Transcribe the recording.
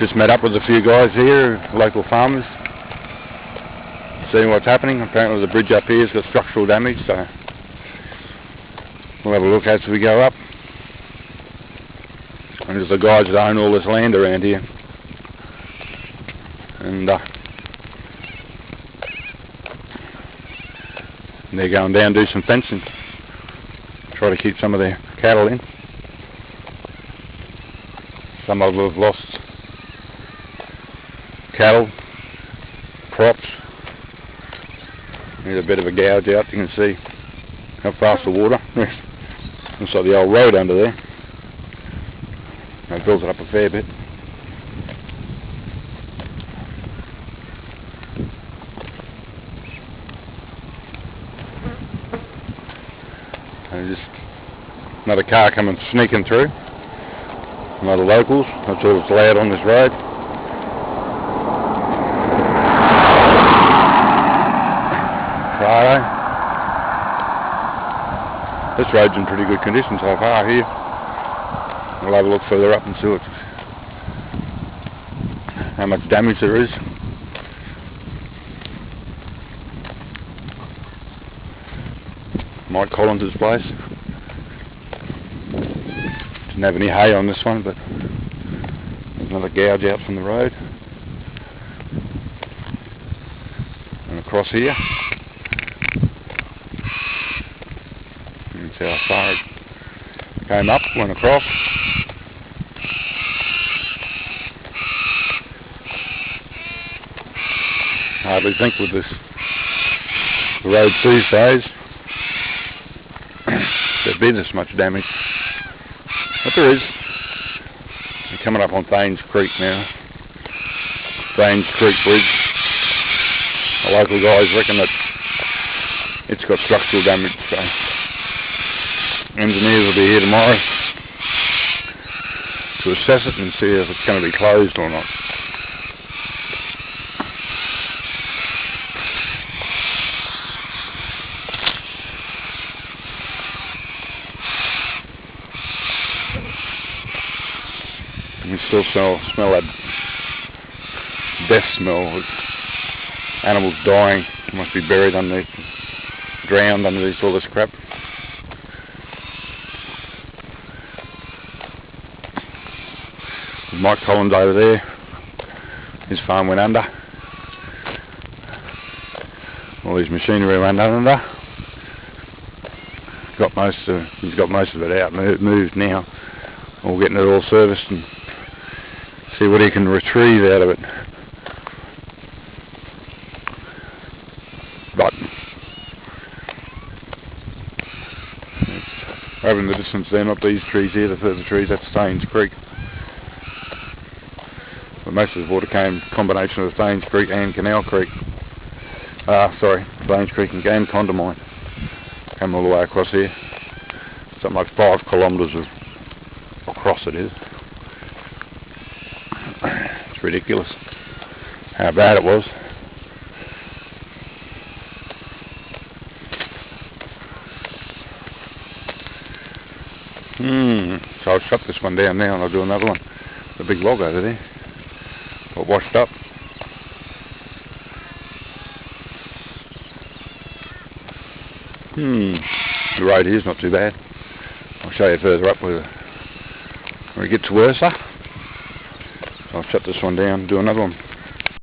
Just met up with a few guys here, local farmers, seeing what's happening. Apparently the bridge up here has got structural damage, so we'll have a look as we go up. And there's the guys that own all this land around here, and they're going down to do some fencing, try to keep some of their cattle in. Some of them have lost cattle, crops. There's a bit of a gouge out, you can see how fast the water. Looks like the old road under there. It builds it up a fair bit. And just another car coming sneaking through. Another locals. That's all that's allowed on this road. Righto. This road's in pretty good condition so far here. We'll have a look further up and see how much damage there is. Mike Collins' place. Didn't have any hay on this one, but there's another gouge out from the road. And across here. You can see how far it came up, went across. I hardly think with this the roads these days there'd be this much damage, but there is. We're coming up on Thanes Creek now. Thanes Creek Bridge. The local guys reckon that it's got structural damage, so engineers will be here tomorrow to assess it and see if it's going to be closed or not. You can still smell that death smell. Animals dying, must be buried underneath, drowned underneath all this crap. Mike Collins over there, his farm went under. All his machinery went under. He's got most of it out, moved now. We're getting it all serviced and see what he can retrieve out of it. But over in the distance there, not these trees here, the further trees, that's Thanes Creek. But most of the water came combination of Thanes Creek and Canal Creek. Thanes Creek and Condamine. Came all the way across here. Something like 5 kilometres across it is. It's ridiculous how bad it was. So I'll shut this one down now and I'll do another one. The big log over there got washed up. The road here's not too bad. I'll show you further up where it gets worse. I'll shut this one down and do another one.